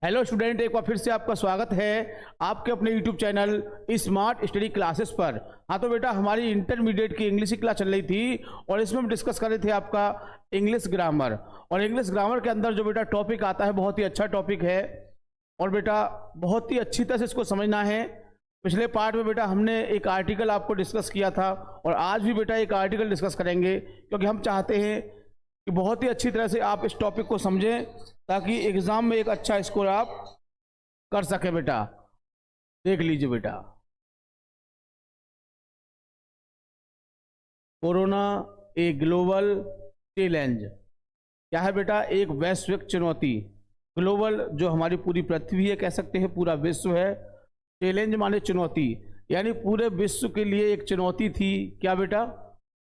Hello student, एक बार फिर से आपका स्वागत है आपके अपने YouTube channel smart study classes पर। हाँ तो बेटा, हमारी इंटरमीडिएट की इंग्लिश की क्लास चल रही थी और इसमें हम डिस्कस कर रहे थे आपका इंग्लिश ग्रामर। और इंग्लिश ग्रामर के अंदर जो बेटा टॉपिक आता है बहुत ही अच्छा टॉपिक है और बेटा बहुत ही अच्छी तरह से इसको समझना है। पिछले पार्ट में बेटा हमने एक आर्टिकल आपको डिस्कस किया था और आज भी बेटा एक आर्टिकल डिस्कस करेंगे, क्योंकि हम चाहते हैं कि बहुत ही अच्छी तरह से आप इस टॉपिक को समझें ताकि एग्जाम में एक अच्छा स्कोर आप कर सके। बेटा देख लीजिए बेटा, कोरोना ए ग्लोबल चैलेंज क्या है बेटा? एक वैश्विक चुनौती। ग्लोबल जो हमारी पूरी पृथ्वी है, कह सकते हैं पूरा विश्व है। चैलेंज माने चुनौती, यानी पूरे विश्व के लिए एक चुनौती थी। क्या बेटा?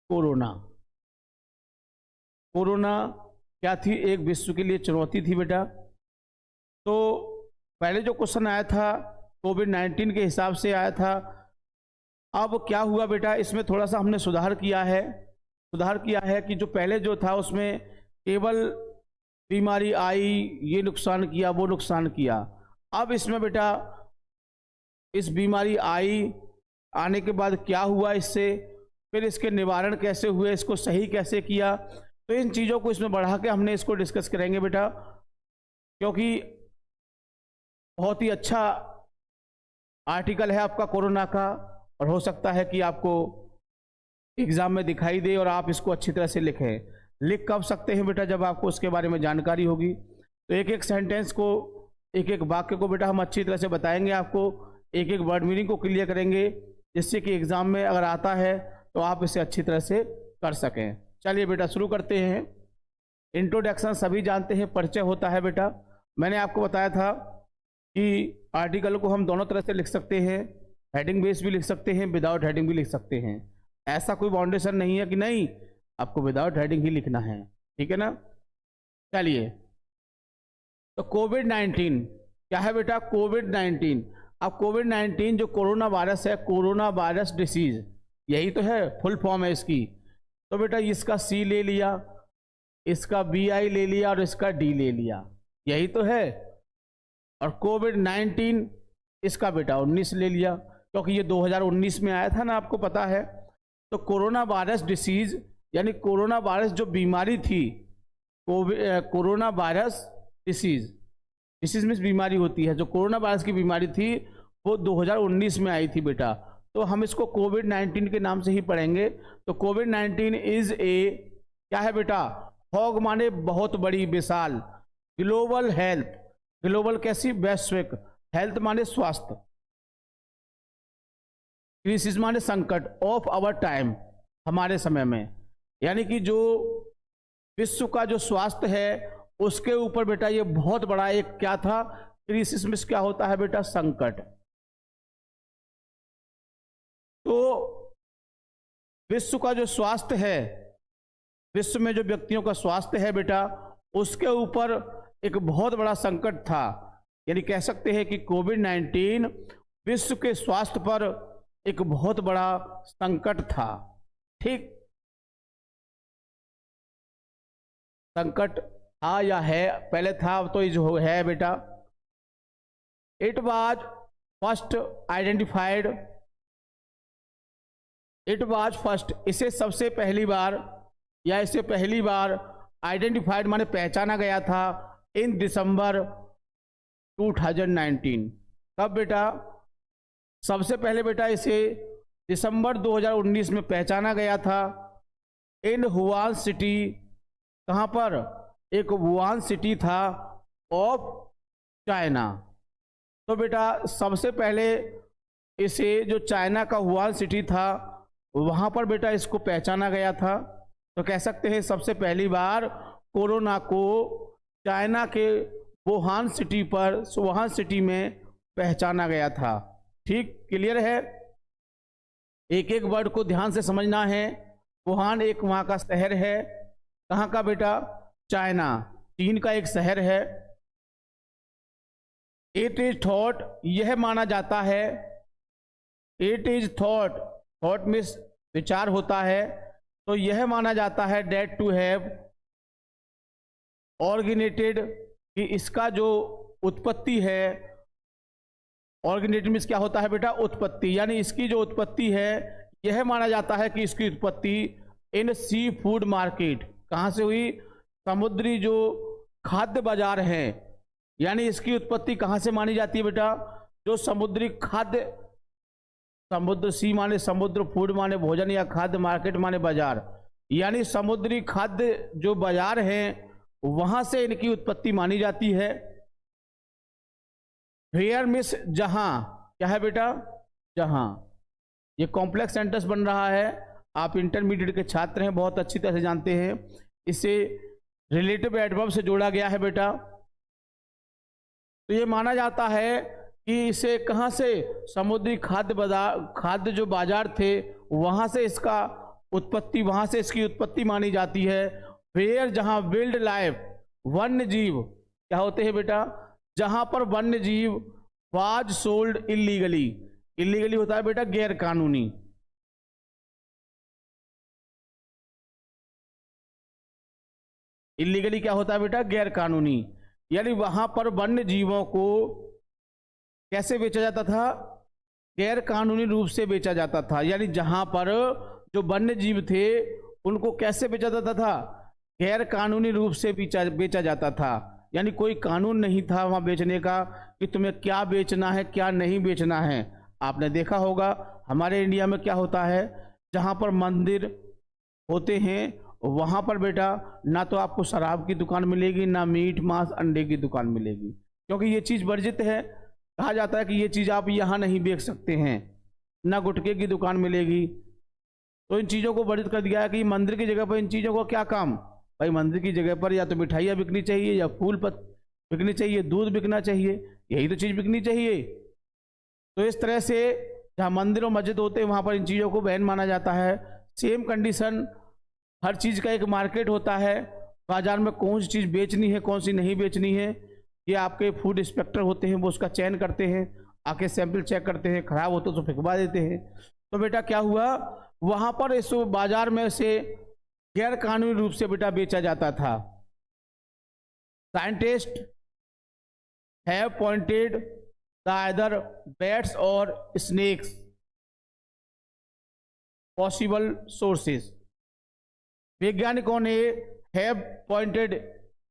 कोरोना। कोरोना क्या थी? एक विश्व के लिए चुनौती थी बेटा। तो पहले जो क्वेश्चन आया था कोविड-19 के हिसाब से आया था। अब क्या हुआ बेटा, इसमें थोड़ा सा हमने सुधार किया है कि जो पहले जो था उसमें केवल बीमारी आई, ये नुकसान किया, वो नुकसान किया। अब इसमें बेटा इस बीमारी आई, आने के बाद क्या हुआ इससे, फिर इसके निवारण कैसे हुए, इसको सही कैसे किया, तो इन चीज़ों को इसमें बढ़ा के हमने इसको डिस्कस करेंगे बेटा, क्योंकि बहुत ही अच्छा आर्टिकल है आपका कोरोना का और हो सकता है कि आपको एग्जाम में दिखाई दे और आप इसको अच्छी तरह से लिखें। लिख कब सकते हैं बेटा? जब आपको उसके बारे में जानकारी होगी। तो एक एक सेंटेंस को, एक एक वाक्य को बेटा हम अच्छी तरह से बताएंगे आपको, एक एक वर्ड मीनिंग को क्लियर करेंगे, जिससे कि एग्जाम में अगर आता है तो आप इसे अच्छी तरह से कर सकें। चलिए बेटा शुरू करते हैं। इंट्रोडक्शन सभी जानते हैं, परिचय होता है बेटा। मैंने आपको बताया था कि आर्टिकल को हम दोनों तरह से लिख सकते हैं, हेडिंग बेस भी लिख सकते हैं, विदाउट हेडिंग भी लिख सकते हैं। ऐसा कोई बाउंडेशन नहीं है कि नहीं आपको विदाउट हेडिंग ही लिखना है, ठीक है ना। चलिए, तो कोविड-19 क्या है बेटा? कोविड-19। अब कोविड-19 जो कोरोना वायरस है, कोरोना वायरस डिसीज, यही तो है, फुल फॉर्म है इसकी। तो बेटा इसका सी ले लिया, इसका BI ले लिया और इसका D ले लिया, यही तो है। और कोविड-19 इसका बेटा 19 ले लिया, क्योंकि ये 2019 में आया था ना, आपको पता है। तो कोरोना वायरस डिसीज यानी कोरोना वायरस जो बीमारी थी, कोरोना वायरस डिसीज में बीमारी होती है, जो कोरोना वायरस की बीमारी थी वो 2019 में आई थी बेटा। तो हम इसको कोविड-19 के नाम से ही पढ़ेंगे। तो कोविड-19 इज ए क्या है बेटा? फॉग माने बहुत बड़ी, विशाल। ग्लोबल हेल्थ, ग्लोबल कैसी? वैश्विक। हेल्थ माने स्वास्थ्य। क्राइसिस माने संकट। ऑफ आवर टाइम, हमारे समय में, यानी कि जो विश्व का जो स्वास्थ्य है उसके ऊपर बेटा ये बहुत बड़ा एक क्या था? क्राइसिस में क्या होता है बेटा? संकट। तो विश्व का जो स्वास्थ्य है, विश्व में जो व्यक्तियों का स्वास्थ्य है बेटा, उसके ऊपर एक बहुत बड़ा संकट था। यानी कह सकते हैं कि कोविड-19 विश्व के स्वास्थ्य पर एक बहुत बड़ा संकट था। ठीक, संकट था या है? पहले था, अब तो ये जो है बेटा। It was first identified, it was first, इसे सबसे पहली बार या इसे पहली बार आइडेंटिफाइड माने पहचाना गया था इन दिसंबर 2019। कब बेटा? सबसे पहले बेटा इसे दिसंबर 2019 में पहचाना गया था इन वुहान सिटी। कहाँ पर? एक वुहान सिटी था ऑफ चाइना। तो बेटा सबसे पहले इसे जो चाइना का वुहान सिटी था वहाँ पर बेटा इसको पहचाना गया था। तो कह सकते हैं सबसे पहली बार कोरोना को चाइना के वुहान सिटी में पहचाना गया था। ठीक, क्लियर है? एक एक वर्ड को ध्यान से समझना है। वुहान एक वहाँ का शहर है। कहाँ का बेटा? चाइना, चीन का एक शहर है। इट इज थॉट, यह माना जाता है। It is thought, thought means विचार होता है। तो यह माना जाता है डेट टू हैव ऑर्गेनेटेड, कि इसका जो उत्पत्ति है, ऑर्गेनिज्म क्या होता है बेटा, उत्पत्ति, यानी इसकी जो उत्पत्ति है यह माना जाता है कि इसकी उत्पत्ति इन सी फूड मार्केट, कहाँ से हुई, समुद्री जो खाद्य बाजार हैं, यानी इसकी उत्पत्ति कहाँ से मानी जाती है बेटा, जो समुद्री खाद्य, समुद्र, सी माने समुद्र, फूड माने भोजन या खाद्य, मार्केट माने बाजार, यानी समुद्री खाद्य जो बाजार हैं वहां से इनकी उत्पत्ति मानी जाती है। वेयर मिस जहां, क्या है बेटा, जहां, ये कॉम्प्लेक्स सेंटेंस बन रहा है, आप इंटरमीडिएट के छात्र हैं, बहुत अच्छी तरह से जानते हैं। इसे रिलेटिव एडवर्ब से जोड़ा गया है बेटा। तो ये माना जाता है कि इसे कहां से, समुद्री खाद्य जो बाजार थे वहां से इसका उत्पत्ति, वहां से इसकी उत्पत्ति मानी जाती है। वेयर, जहां विल्ड लाइफ, वन्य जीव क्या होते हैं बेटा, जहां पर वन्य जीव वाज सोल्ड इलीगली, इलीगली होता है बेटा गैर कानूनी, इलीगली क्या होता है बेटा, गैर कानूनी, यानी वहां पर वन्य जीवों को कैसे बेचा जाता था, गैर कानूनी रूप से बेचा जाता था। यानी जहां पर जो वन्य जीव थे उनको कैसे बेचा जाता था, गैर कानूनी रूप से बेचा जाता था, यानी कोई कानून नहीं था वहां बेचने का कि तुम्हें क्या बेचना है क्या नहीं बेचना है। आपने देखा होगा हमारे इंडिया में क्या होता है, जहां पर मंदिर होते हैं वहां पर बेटा ना तो आपको शराब की दुकान मिलेगी, ना मीट मांस अंडे की दुकान मिलेगी, क्योंकि ये चीज़ वर्जित है। कहा जाता है कि ये चीज़ आप यहाँ नहीं बेच सकते हैं, ना गुटखे की दुकान मिलेगी। तो इन चीज़ों को वर्जित कर दिया है कि मंदिर की जगह पर इन चीज़ों का क्या काम, भाई मंदिर की जगह पर या तो मिठाइयाँ बिकनी चाहिए या फूल बिकनी चाहिए, दूध बिकना चाहिए, यही तो चीज़ बिकनी चाहिए। तो इस तरह से जहाँ मंदिर और मस्जिद होते हैं वहाँ पर इन चीज़ों को बैन माना जाता है। सेम कंडीशन, हर चीज़ का एक मार्केट होता है, बाजार में कौन सी चीज़ बेचनी है कौन सी नहीं बेचनी है, ये आपके फूड इंस्पेक्टर होते हैं, वो उसका चयन करते हैं, आके सैंपल चेक करते हैं, खराब हो तो फेंकवा देते हैं। तो बेटा क्या हुआ, वहाँ पर इस बाजार में से गैर कानूनी रूप से बेटा बेचा जाता था। Scientist have pointed the other bats और स्नेक्स पॉसिबल सोर्सेस, वैज्ञानिकों ने हैव पॉइंटेड,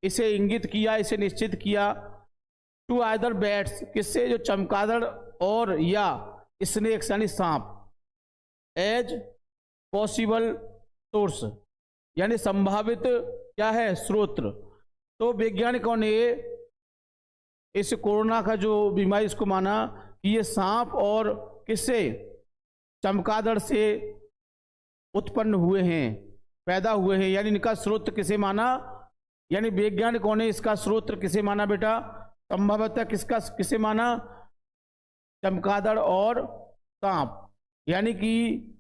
इसे इंगित किया, इसे निश्चित किया, टू अदर बैट्स, किससे, जो चमगादड़ और या स्नेक्स यानी सांप, एज पॉसिबल सोर्स, यानी संभावित क्या है, स्रोत। तो वैज्ञानिकों ने इस कोरोना का जो बीमारी इसको माना कि ये सांप और किससे, चमगादड़ से उत्पन्न हुए हैं, पैदा हुए हैं, यानी इनका स्रोत किसे माना, यानी वैज्ञानिकों ने इसका स्रोत किसे माना बेटा, संभवतः किसका किसे माना, चमगादड़ और सांप। यानी कि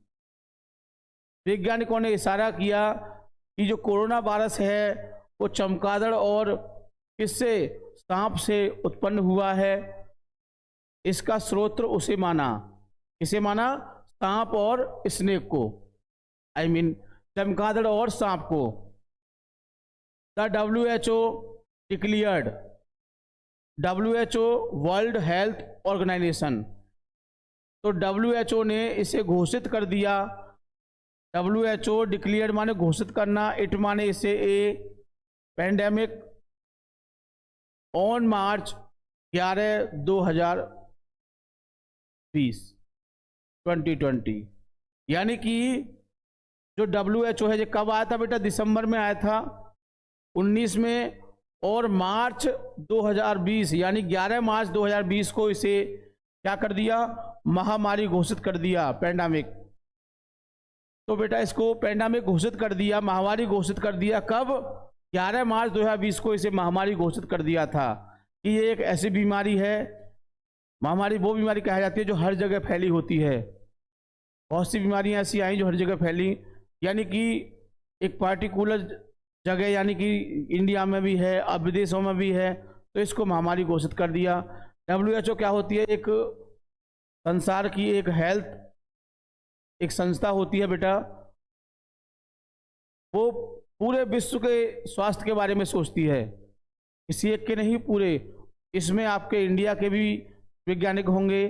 वैज्ञानिकों ने इशारा किया कि जो कोरोना वायरस है वो चमगादड़ और किससे, सांप से उत्पन्न हुआ है, इसका स्रोत उसे माना, किसे माना, सांप और स्नेक को, आई मीन चमगादड़ और सांप को। The WHO declared, WHO world health organization, तो WHO ने इसे घोषित कर दिया। WHO डिक्लेयर्ड माने घोषित करना, इट माने इसे ए पेंडेमिक ऑन मार्च 11 2020, यानी कि जो WHO है, ये कब आया था बेटा, दिसंबर में आया था 19 में, और मार्च 2020 यानी 11 मार्च 2020 को इसे क्या कर दिया, महामारी घोषित कर दिया, पेंडेमिक। तो बेटा इसको पेंडेमिक घोषित कर दिया, महामारी घोषित कर दिया, कब, 11 मार्च 2020 को इसे महामारी घोषित कर दिया था कि ये एक ऐसी बीमारी है, महामारी वो बीमारी कहा जाती है जो हर जगह फैली होती है। बहुत सी बीमारियां ऐसी आई जो हर जगह फैली, यानी कि एक पार्टिकुलर जगह, यानी कि इंडिया में भी है, अब विदेशों में भी है, तो इसको महामारी घोषित कर दिया। WHO क्या होती है, एक संसार की एक हेल्थ, एक संस्था होती है बेटा, वो पूरे विश्व के स्वास्थ्य के बारे में सोचती है, किसी एक के नहीं, पूरे इसमें आपके इंडिया के भी वैज्ञानिक होंगे,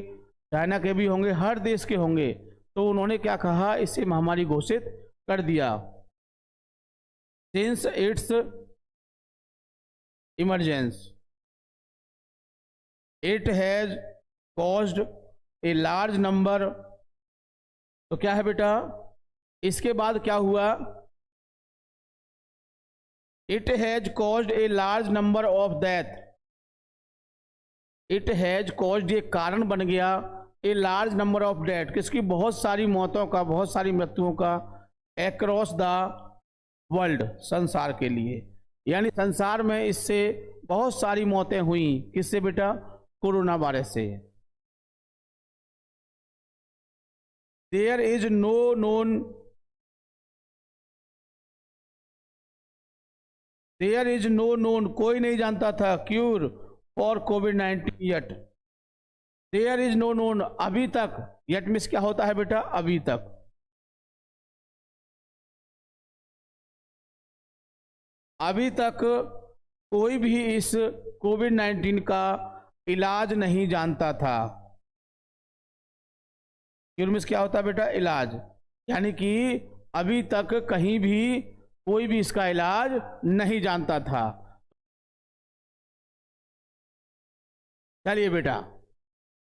चाइना के भी होंगे, हर देश के होंगे। तो उन्होंने क्या कहा, इसे महामारी घोषित कर दिया। Since it's emergence it has caused a large number. तो क्या है बेटा, इसके बाद क्या हुआ, it has caused a large number of death. It has caused, ये कारण बन गया, a large number of death, किसकी, बहुत सारी मौतों का, बहुत सारी मृत्युओं का, एक्रॉस द वर्ल्ड, संसार के लिए। यानी संसार में इससे बहुत सारी मौतें हुई, किससे बेटा, कोरोना वायरस से। There is no known, there is no known, कोई नहीं जानता था, क्यूर फॉर कोविड-19 yet. There is no known, अभी तक, यट मींस क्या होता है बेटा, अभी तक। अभी तक कोई भी इस कोविड-19 का इलाज नहीं जानता था। क्यूर मींस क्या होता है बेटा, इलाज, यानी कि अभी तक कहीं भी कोई भी इसका इलाज नहीं जानता था। चलिए बेटा,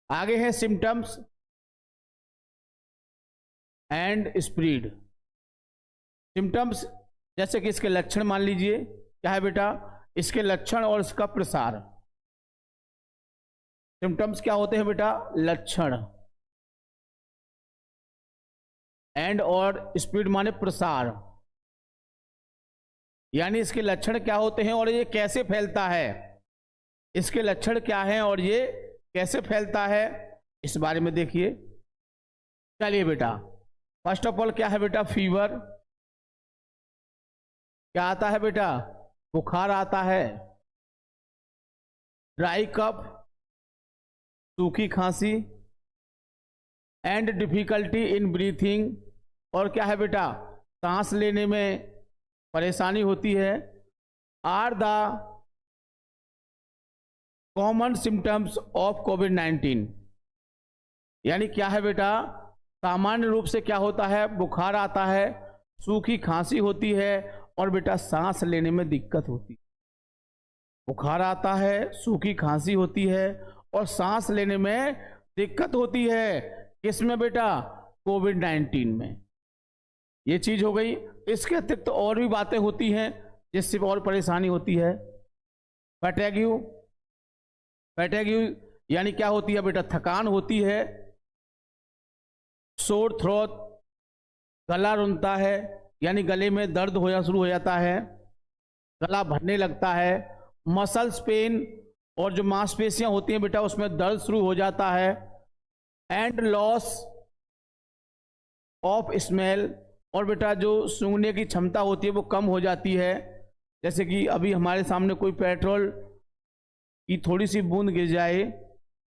आगे है सिम्टम्स एंड स्प्रीड। सिम्टम्स जैसे कि इसके लक्षण मान लीजिए, क्या है बेटा, इसके लक्षण और इसका प्रसार। सिम्टम्स क्या होते हैं बेटा, लक्षण, एंड और स्पीड माने प्रसार, यानी इसके लक्षण क्या होते हैं और ये कैसे फैलता है, इसके लक्षण क्या हैं और ये कैसे फैलता है, इस बारे में देखिए। चलिए बेटा, फर्स्ट ऑफ ऑल क्या है बेटा, फीवर, क्या आता है बेटा, बुखार आता है, ड्राई कफ, सूखी खांसी, एंड डिफिकल्टी इन ब्रीथिंग, और क्या है बेटा, सांस लेने में परेशानी होती है, are the common symptoms of कोविड-19। यानी क्या है बेटा, सामान्य रूप से क्या होता है, बुखार आता है, सूखी खांसी होती है, और बेटा सांस लेने में दिक्कत होती है। बुखार आता है, सूखी खांसी होती है, और सांस लेने में दिक्कत होती है, किसमें बेटा, कोविड-19 में। ये चीज हो गई। इसके अतिरिक्त और भी बातें होती हैं जिससे और परेशानी होती है। फैटिग्यू, फैटिग्यू यानी क्या होती है बेटा, थकान होती है, सोर थ्रोट, गला रुनता है, यानी गले में दर्द होना शुरू हो जाता है, गला भरने लगता है, मसल्स पेन, और जो मांसपेशियां होती हैं बेटा उसमें दर्द शुरू हो जाता है, एंड लॉस ऑफ स्मेल, और बेटा जो सूंघने की क्षमता होती है वो कम हो जाती है। जैसे कि अभी हमारे सामने कोई पेट्रोल की थोड़ी सी बूंद गिर जाए,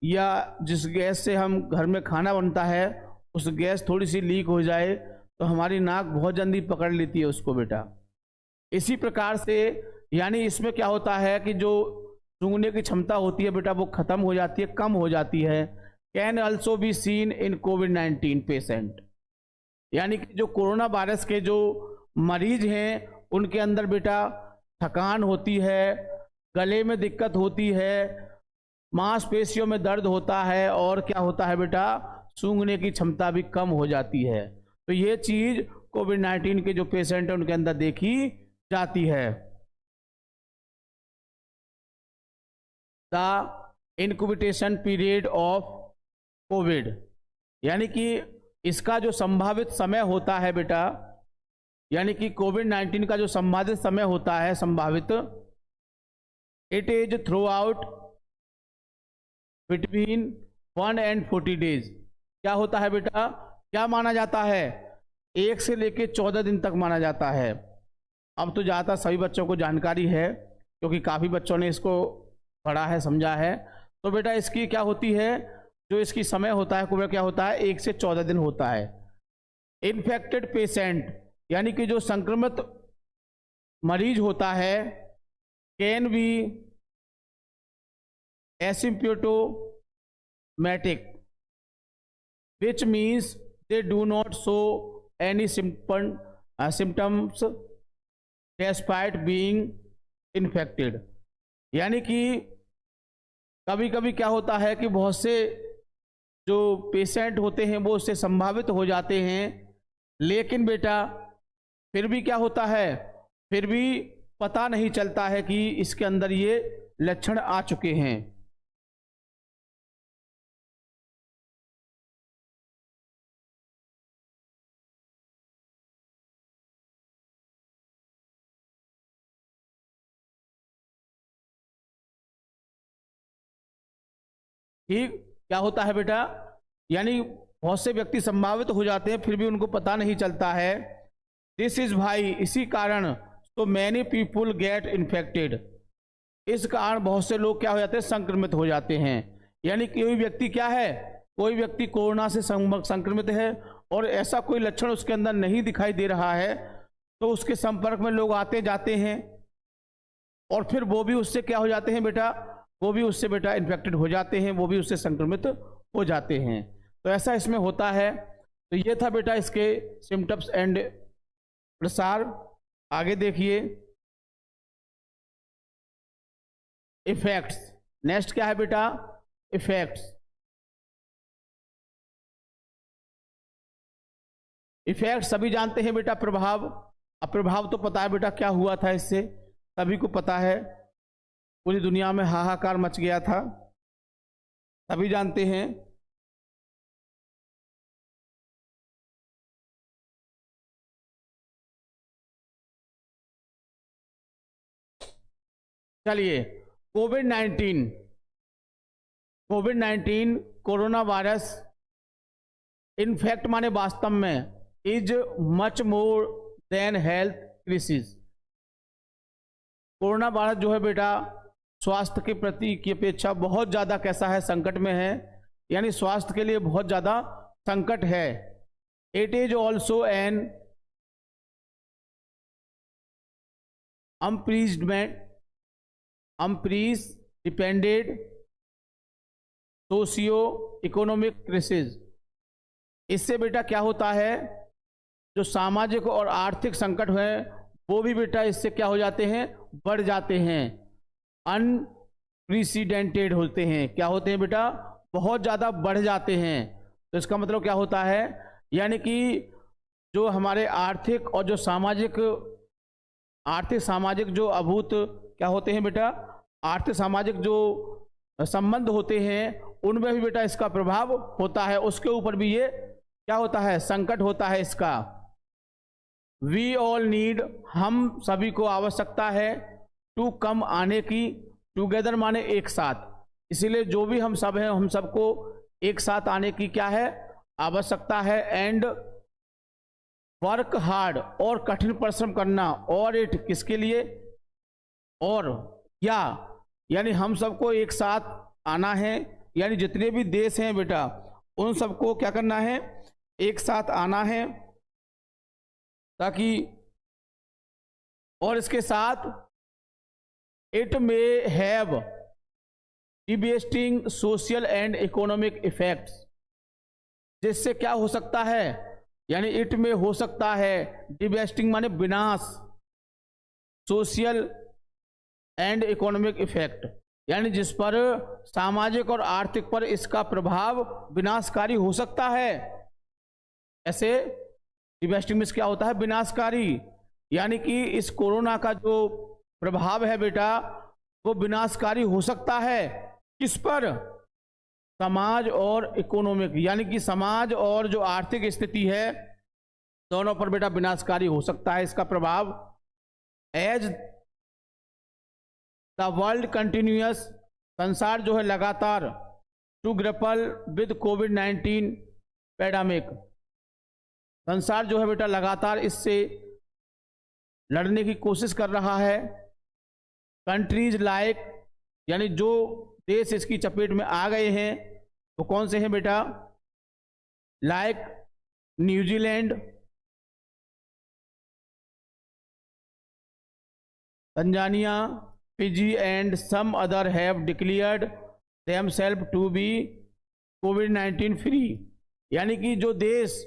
या जिस गैस से हम घर में खाना बनता है उस गैस थोड़ी सी लीक हो जाए तो हमारी नाक बहुत जल्दी पकड़ लेती है उसको बेटा। इसी प्रकार से यानी इसमें क्या होता है कि जो सूंघने की क्षमता होती है बेटा वो खत्म हो जाती है, कम हो जाती है। Can also be seen in covid patient, यानी कि जो कोरोना वायरस के जो मरीज हैं उनके अंदर बेटा थकान होती है, गले में दिक्कत होती है, मांसपेशियों में दर्द होता है, और क्या होता है बेटा, सूंघने की क्षमता भी कम हो जाती है। तो ये चीज कोविड-19 के जो पेशेंट हैं उनके अंदर देखी जाती है। The incubation period of Covid, यानी कि इसका जो संभावित समय होता है बेटा, यानी कि कोविड-19 का जो संभावित समय होता है, संभावित, it is through out between 1 and 40 days। क्या होता है बेटा, क्या माना जाता है, 1 से लेके 14 दिन तक माना जाता है। अब तो ज़्यादातर सभी बच्चों को जानकारी है क्योंकि काफ़ी बच्चों ने इसको पढ़ा है, समझा है। तो बेटा इसकी क्या होती है, जो इसकी समय होता है कोविड क्या होता है, 1 से 14 दिन होता है। इन्फेक्टेड पेशेंट, यानी कि जो संक्रमित मरीज होता है, can be asymptomatic, which means they do not show any symptoms despite being infected। यानी कि कभी कभी क्या होता है कि बहुत से जो पेशेंट होते हैं वो उससे संभावित हो जाते हैं, लेकिन बेटा फिर भी क्या होता है, फिर भी पता नहीं चलता है कि इसके अंदर ये लक्षण आ चुके हैं। ठीक, क्या होता है बेटा, यानी बहुत से व्यक्ति संभावित हो जाते हैं फिर भी उनको पता नहीं चलता है। दिस इज भाई, इसी कारण तो मैनी पीपुल गेट इन्फेक्टेड, इस कारण बहुत से लोग क्या हो जाते हैं, संक्रमित हो जाते हैं। यानी कोई व्यक्ति क्या है, कोई व्यक्ति कोरोना से संक्रमित है और ऐसा कोई लक्षण उसके अंदर नहीं दिखाई दे रहा है, तो उसके संपर्क में लोग आते जाते हैं और फिर वो भी उससे क्या हो जाते हैं बेटा, वो भी उससे बेटा इन्फेक्टेड हो जाते हैं, वो भी उससे संक्रमित हो जाते हैं। तो ऐसा इसमें होता है। तो ये था बेटा इसके सिम्टम्स एंड प्रसार। आगे देखिए इफेक्ट्स। नेक्स्ट क्या है बेटा, इफेक्ट्स। इफेक्ट सभी जानते हैं बेटा, प्रभाव। अब प्रभाव तो पता है बेटा क्या हुआ था, इससे सभी को पता है, पूरी दुनिया में हाहाकार मच गया था, सभी जानते हैं। चलिए कोविड-19, कोरोना वायरस इनफैक्ट माने वास्तव में is much more than health crisis. Corona virus जो है बेटा स्वास्थ्य के प्रति की अपेक्षा बहुत ज़्यादा कैसा है, संकट में है, यानी स्वास्थ्य के लिए बहुत ज़्यादा संकट है। It is also an unprecedented socio economic crisis. इससे बेटा क्या होता है, जो सामाजिक और आर्थिक संकट है वो भी बेटा इससे क्या हो जाते हैं, बढ़ जाते हैं, अनप्रेसिडेंटेड होते हैं। क्या होते हैं बेटा, बहुत ज़्यादा बढ़ जाते हैं। तो इसका मतलब क्या होता है, यानी कि जो हमारे आर्थिक और जो सामाजिक जो अभूत क्या होते हैं बेटा, आर्थिक सामाजिक जो संबंध होते हैं उनमें भी बेटा इसका प्रभाव होता है, उसके ऊपर भी ये क्या होता है, संकट होता है इसका। वी ऑल नीड, हम सभी को आवश्यकता है, टू कम आने की, टुगेदर माने एक साथ, इसीलिए जो भी हम सब हैं हम सबको एक साथ आने की क्या है, आवश्यकता है। एंड वर्क हार्ड, और कठिन परिश्रम करना, और इट किसके लिए, और या यानी हम सबको एक साथ आना है, यानी जितने भी देश हैं बेटा उन सबको क्या करना है, एक साथ आना है, ताकि, और इसके साथ it may have devastating social and economic effects, जिससे क्या हो सकता है, यानी इट में हो सकता है, डिवेस्टिंग माने विनाश, सोशल एंड इकोनॉमिक इफेक्ट, यानी जिस पर सामाजिक और आर्थिक पर इसका प्रभाव विनाशकारी हो सकता है। ऐसे डिवेस्टिंग में क्या होता है, विनाशकारी, यानी कि इस कोरोना का जो प्रभाव है बेटा वो विनाशकारी हो सकता है। किस पर, समाज और इकोनॉमिक, यानी कि समाज और जो आर्थिक स्थिति है दोनों पर बेटा विनाशकारी हो सकता है इसका प्रभाव। एज द वर्ल्ड कंटिन्यूअस, संसार जो है लगातार, टू ग्रेपल विद कोविड-19 पैंडेमिक, संसार जो है बेटा लगातार इससे लड़ने की कोशिश कर रहा है। कंट्रीज लाइक, यानी जो देश इसकी चपेट में आ गए हैं वो कौन से हैं बेटा, like New Zealand, Tanzania, Fiji and some other have declared themselves to be कोविड-19 फ्री, यानी कि जो देश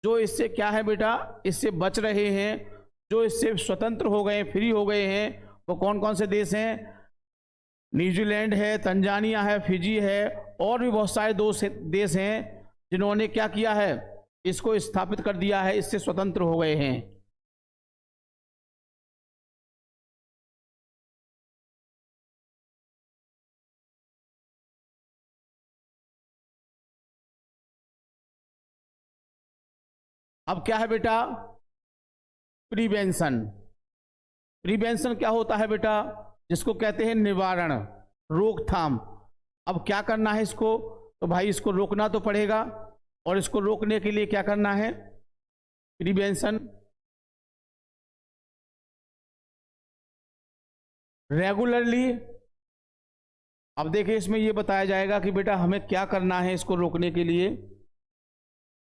जो इससे क्या है बेटा, इससे बच रहे हैं, जो इससे स्वतंत्र हो गए, फ्री हो गए हैं, वो कौन कौन से देश हैं? न्यूजीलैंड है, तंजानिया है, फिजी है, और भी बहुत सारे देश हैं जिन्होंने क्या किया है, इसको स्थापित कर दिया है, इससे स्वतंत्र हो गए हैं। अब क्या है बेटा, प्रिवेंशन। प्रिवेंशन क्या होता है बेटा, जिसको कहते हैं निवारण, रोकथाम। अब क्या करना है इसको, तो भाई इसको रोकना तो पड़ेगा, और इसको रोकने के लिए क्या करना है, प्रिवेंशन। रेगुलरली, अब देखिए इसमें ये बताया जाएगा कि बेटा हमें क्या करना है इसको रोकने के लिए।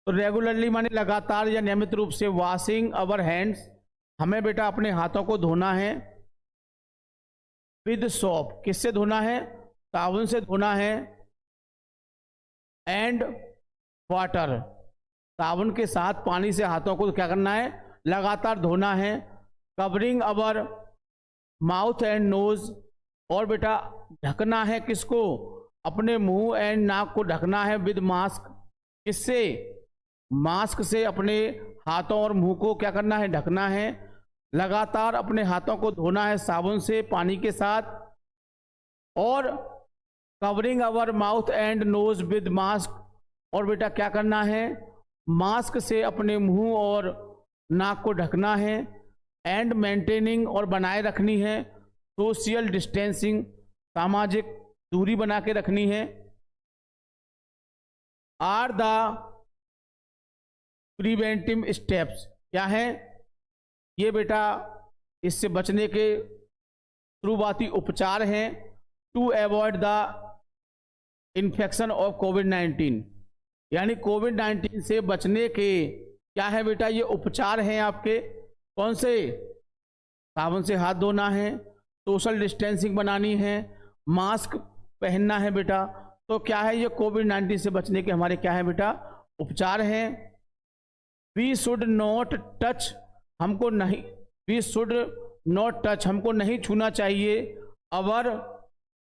तो रेगुलरली माने लगातार या नियमित रूप से वॉशिंग अवर हैंड्स, हमें बेटा अपने हाथों को धोना है। विद सोप, किससे धोना है, साबुन से धोना है। एंड वाटर, साबुन के साथ पानी से हाथों को क्या करना है, लगातार धोना है। Covering our mouth and nose, और बेटा ढकना है किसको, अपने मुंह एंड नाक को ढकना है विद मास्क, किससे, मास्क से अपने हाथों और मुंह को क्या करना है, ढकना है। लगातार अपने हाथों को धोना है साबुन से, पानी के साथ। और covering our mouth and nose with mask, और बेटा क्या करना है, मास्क से अपने मुंह और नाक को ढकना है। एंड मेंटेनिंग, और बनाए रखनी है सोशल डिस्टेंसिंग, सामाजिक दूरी बना के रखनी है। आर द प्रिवेंटिव स्टेप्स, क्या है ये बेटा, इससे बचने के शुरुआती उपचार हैं। To avoid the infection of कोविड-19, यानी कोविड-19 से बचने के क्या है बेटा, ये उपचार हैं आपके। कौन से, साबुन से हाथ धोना है, सोशल डिस्टेंसिंग बनानी है, मास्क पहनना है बेटा। तो क्या है, ये कोविड-19 से बचने के हमारे क्या है बेटा, उपचार हैं। वी शुड नॉट टच, हमको नहीं, वी शुड नॉट टच, हमको नहीं छूना चाहिए। अवर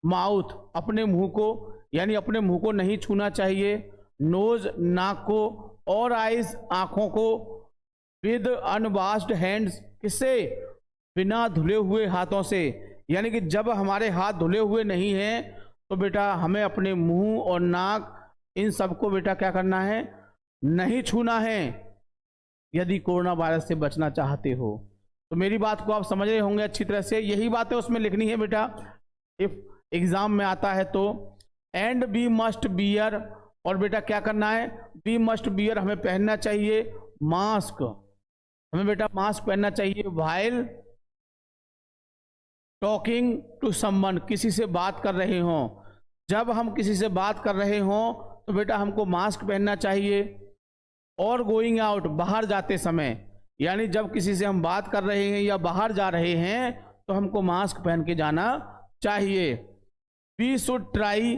माउथ, अपने मुंह को, यानी अपने मुंह को नहीं छूना चाहिए। नोज, नाक को, और आइज, आंखों को। विद अनवॉश्ड हैंड्स, किससे, बिना धुले हुए हाथों से, यानी कि जब हमारे हाथ धुले हुए नहीं हैं तो बेटा हमें अपने मुंह और नाक, इन सबको बेटा क्या करना है, नहीं छूना है, यदि कोरोना वायरस से बचना चाहते हो। तो मेरी बात को आप समझ रहे होंगे अच्छी तरह से, यही बातें उसमें लिखनी है बेटा, इफ एग्जाम में आता है तो। एंड वी मस्ट बियर, और बेटा क्या करना है, वी मस्ट बियर, हमें पहनना चाहिए मास्क, हमें बेटा मास्क पहनना चाहिए। व्हाइल टॉकिंग टू समवन, किसी से बात कर रहे हों, जब हम किसी से बात कर रहे हों तो बेटा हमको मास्क पहनना चाहिए। और गोइंग आउट, बाहर जाते समय, यानी जब किसी से हम बात कर रहे हैं या बाहर जा रहे हैं तो हमको मास्क पहन के जाना चाहिए। वी शुड ट्राई,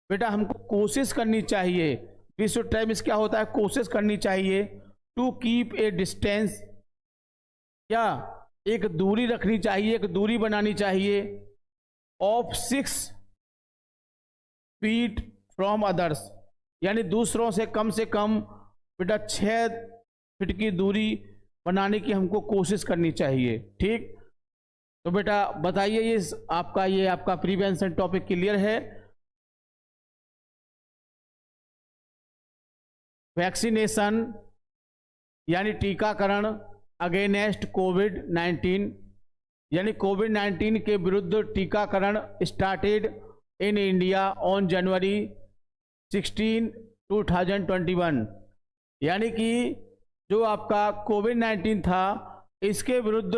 बेटा हमको कोशिश करनी चाहिए। वी शुड ट्राई मीन्स क्या होता है, कोशिश करनी चाहिए। टू कीप ए डिस्टेंस, क्या, एक दूरी रखनी चाहिए, एक दूरी बनानी चाहिए। ऑफ 6 फीट फ्रॉम अदर्स, यानी दूसरों से कम बेटा 6 फीट की दूरी बनाने की हमको कोशिश करनी चाहिए। ठीक, तो बेटा बताइए ये आपका प्रिवेंशन टॉपिक क्लियर है। वैक्सीनेशन यानी टीकाकरण अगेंस्ट कोविड-19, यानी कोविड-19 के विरुद्ध टीकाकरण started in India on January 16, 2021, यानी कि जो आपका कोविड-19 था इसके विरुद्ध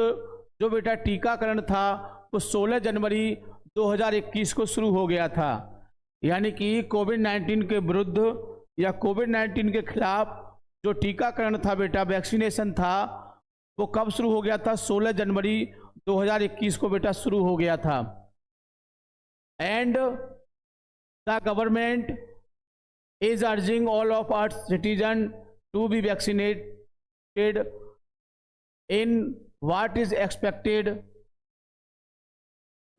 जो बेटा टीकाकरण था वो 16 जनवरी 2021 को शुरू हो गया था। यानी कि कोविड-19 के विरुद्ध या कोविड-19 के खिलाफ जो टीकाकरण था बेटा, वैक्सीनेशन था, वो कब शुरू हो गया था, 16 जनवरी 2021 को बेटा शुरू हो गया था। And the government is urging all of our citizens to be vaccinated in what is expected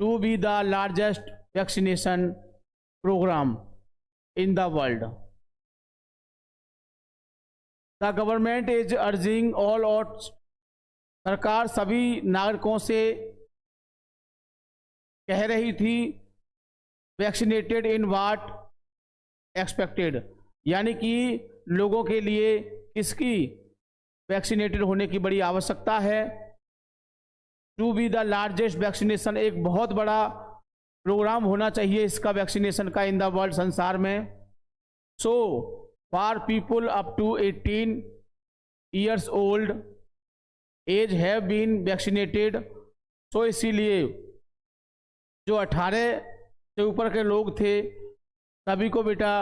to be the largest vaccination program in the world. The government is urging all out, सरकार सभी नागरिकों से कह रही थी vaccinated इन वाट expected, यानी कि लोगों के लिए किसकी वैक्सीनेटेड होने की बड़ी आवश्यकता है। To be the largest vaccination, एक बहुत बड़ा प्रोग्राम होना चाहिए इसका वैक्सीनेशन का इन द वर्ल्ड, संसार में। So for people up to 18 years old age have been vaccinated. So इसीलिए जो 18 से ऊपर के लोग थे सभी को बेटा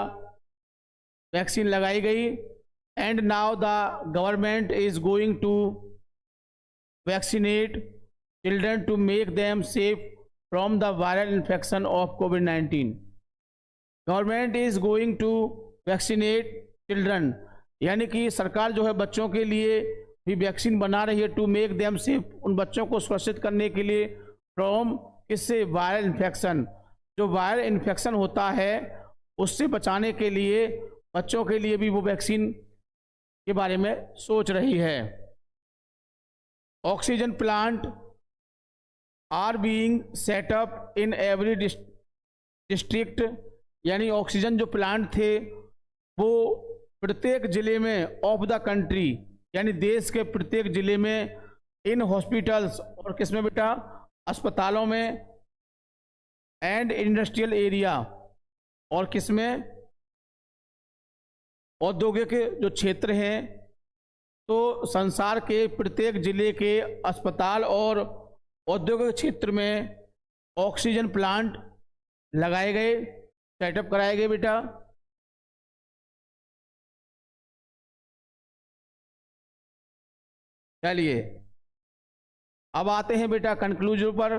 वैक्सीन लगाई गई। And now the government is going to vaccinate children to make them safe from the viral infection of कोविड-19। Government is going to vaccinate children, यानी कि सरकार जो है बच्चों के लिए भी वैक्सीन बना रही है टू मेक देम सेफ, उन बच्चों को सुरक्षित करने के लिए फ्रॉम किससे, वायरल इन्फेक्शन। जो वायरल इन्फेक्शन होता है उससे बचाने के लिए बच्चों के लिए भी वो वैक्सीन के बारे में सोच रही है। Oxygen plant are being set up in every district, यानी ऑक्सीजन जो प्लांट थे वो प्रत्येक जिले में ऑफ द कंट्री, यानी देश के प्रत्येक जिले में, इन हॉस्पिटल्स और किसमें बेटा, अस्पतालों में, एंड इंडस्ट्रियल एरिया और किसमें, औद्योगिक जो क्षेत्र हैं। तो संसार के प्रत्येक जिले के अस्पताल और औद्योगिक क्षेत्र में ऑक्सीजन प्लांट लगाए गए, सेटअप कराए गए बेटा। चलिए अब आते हैं बेटा कंक्लूजन पर,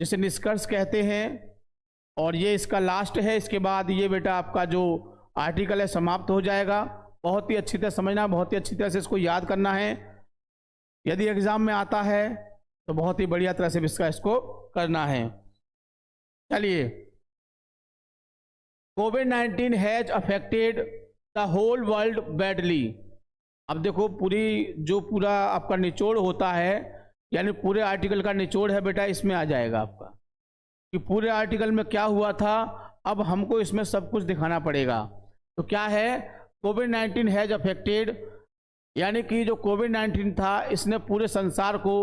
जिसे निष्कर्ष कहते हैं, और ये इसका लास्ट है। इसके बाद ये बेटा आपका जो आर्टिकल है समाप्त हो जाएगा। बहुत ही अच्छी तरह समझना, बहुत ही अच्छी तरह से इसको याद करना है। यदि एग्जाम में आता है तो बहुत ही बढ़िया तरह से इसको करना है। चलिए, कोविड-19 has affected the whole world badly. अब देखो पूरा आपका निचोड़ होता है, यानी पूरे आर्टिकल का निचोड़ है बेटा, इसमें आ जाएगा आपका कि पूरे आर्टिकल में क्या हुआ था। अब हमको इसमें सब कुछ दिखाना पड़ेगा। तो क्या है, कोविड-19 हैज अफेक्टेड, यानी कि जो कोविड-19 था इसने पूरे संसार को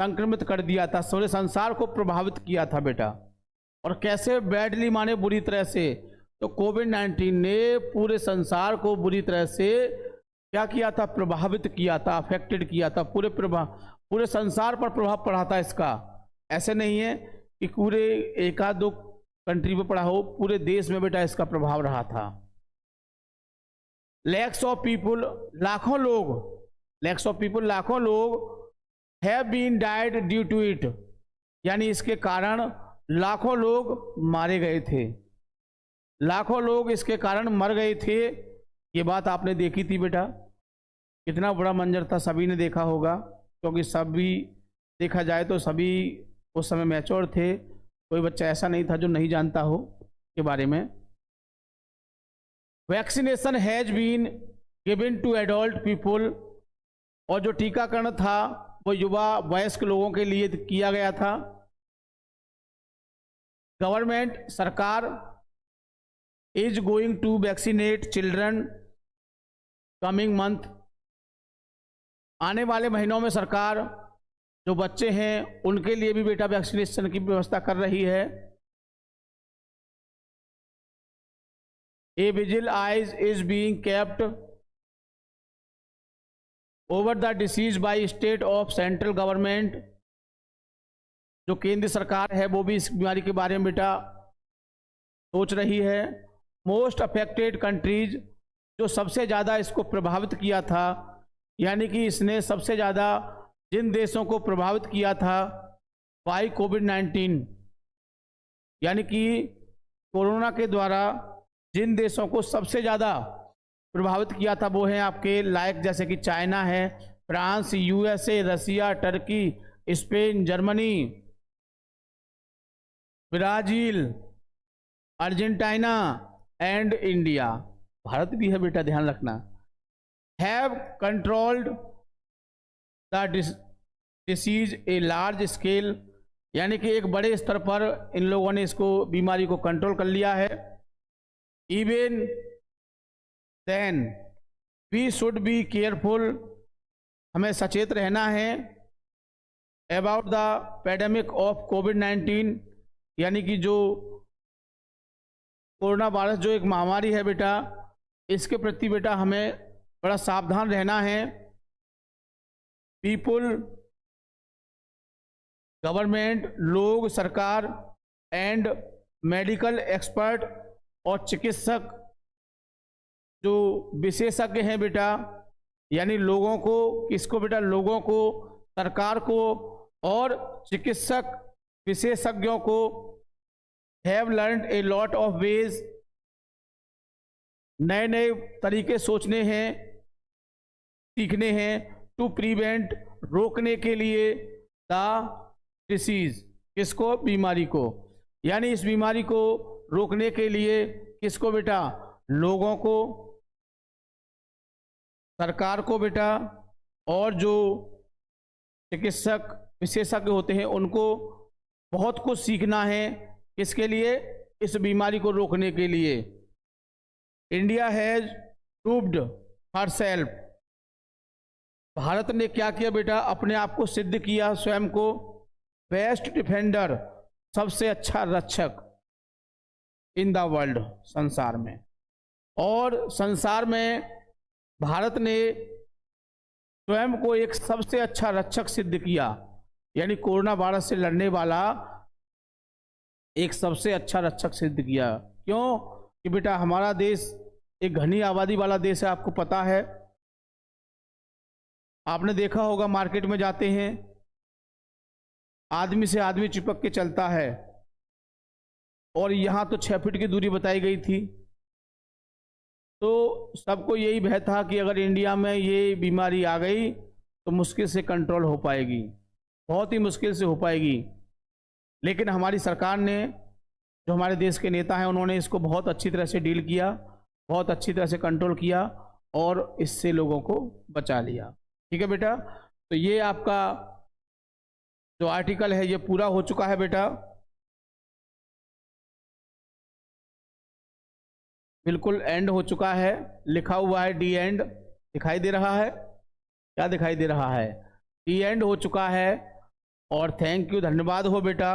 संक्रमित कर दिया था, पूरे संसार को प्रभावित किया था बेटा। और कैसे, बैडली माने बुरी तरह से। तो कोविड-19 ने पूरे संसार को बुरी तरह से क्या किया था, प्रभावित किया था, अफेक्टेड किया था। पूरे संसार पर प्रभाव पड़ा था इसका। ऐसे नहीं है कि पूरे एक आध दो कंट्री पे पड़ा हो, पूरे देश में बेटा इसका प्रभाव रहा था। लैक्स ऑफ पीपुल, लाखों लोग have been died due to it, यानी इसके कारण लाखों लोग मारे गए थे, लाखों लोग इसके कारण मर गए थे। ये बात आपने देखी थी बेटा, कितना बड़ा मंजर था, सभी ने देखा होगा, क्योंकि सभी देखा जाए तो सभी उस समय मैच्योर थे। कोई बच्चा ऐसा नहीं था जो नहीं जानता हो के बारे में। Vaccination has been given to adult people, और जो टीकाकरण था वो युवा वयस्क लोगों के लिए किया गया था। गवर्नमेंट, सरकार, is going to vaccinate children coming month, आने वाले महीनों में सरकार जो बच्चे हैं उनके लिए भी बेटा वैक्सीनेशन की व्यवस्था कर रही है। A vigil eyes is being kept over the disease by state of central government, जो केंद्र सरकार है वो भी इस बीमारी के बारे में बेटा सोच रही है। मोस्ट अफेक्टेड कंट्रीज, जो सबसे ज़्यादा इसको प्रभावित किया था, यानी कि इसने सबसे ज़्यादा जिन देशों को प्रभावित किया था बाई कोविड-19, यानी कि कोरोना के द्वारा जिन देशों को सबसे ज़्यादा प्रभावित किया था वो हैं आपके लायक, जैसे कि चाइना है, France, USA, Russia, Turkey, Spain, Germany, Brazil, Argentina and India. Bharat भी है बेटा, ध्यान रखना। Have controlled the disease a large scale, यानी कि एक बड़े स्तर पर इन लोगों ने इसको बीमारी को कंट्रोल कर लिया है। Even then we should be careful, हमें सचेत रहना है अबाउट द पैडेमिक ऑफ कोविड-19, यानी कि जो कोरोना वायरस जो एक महामारी है बेटा, इसके प्रति बेटा हमें बड़ा सावधान रहना है। पीपुल, गवर्नमेंट, लोग, सरकार एंड मेडिकल एक्सपर्ट और चिकित्सक जो विशेषज्ञ हैं बेटा, यानी लोगों को, किसको बेटा, लोगों को, सरकार को और चिकित्सक विशेषज्ञों को have learned a lot of ways, नए नए तरीके सोचने हैं, सीखने हैं, टू प्रिवेंट, रोकने के लिए, द डिसीज, किसको, बीमारी को, यानी इस बीमारी को रोकने के लिए किसको बेटा, लोगों को, सरकार को बेटा, और जो चिकित्सक विशेषज्ञ होते हैं उनको बहुत कुछ सीखना है। किसके लिए, इस बीमारी को रोकने के लिए। India has proved herself, Bharat ने क्या किया बेटा, अपने आप को सिद्ध किया, स्वयं को बेस्ट डिफेंडर, सबसे अच्छा रक्षक इन द वर्ल्ड, संसार में। और संसार में भारत ने स्वयं को एक सबसे अच्छा रक्षक सिद्ध किया, यानी कोरोना वायरस से लड़ने वाला एक सबसे अच्छा रक्षक सिद्ध किया। क्यों कि बेटा हमारा देश एक घनी आबादी वाला देश है, आपको पता है। आपने देखा होगा मार्केट में जाते हैं, आदमी से आदमी चिपक के चलता है, और यहाँ तो 6 फीट की दूरी बताई गई थी। तो सबको यही भय था कि अगर इंडिया में ये बीमारी आ गई तो मुश्किल से कंट्रोल हो पाएगी, बहुत ही मुश्किल से हो पाएगी। लेकिन हमारी सरकार ने, जो हमारे देश के नेता हैं, उन्होंने इसको बहुत अच्छी तरह से डील किया, बहुत अच्छी तरह से कंट्रोल किया और इससे लोगों को बचा लिया। ठीक है बेटा, तो ये आपका जो आर्टिकल है ये पूरा हो चुका है बेटा, बिल्कुल एंड हो चुका है, लिखा हुआ है डी एंड, दिखाई दे रहा है, क्या दिखाई दे रहा है, डी एंड हो चुका है। और थैंक यू, धन्यवाद हो बेटा।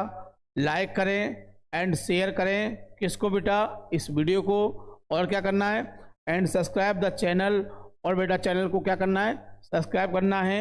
लाइक करें एंड शेयर करें, किसको बेटा, इस वीडियो को, और क्या करना है, एंड सब्सक्राइब द चैनल, और बेटा चैनल को क्या करना है, सब्सक्राइब करना है।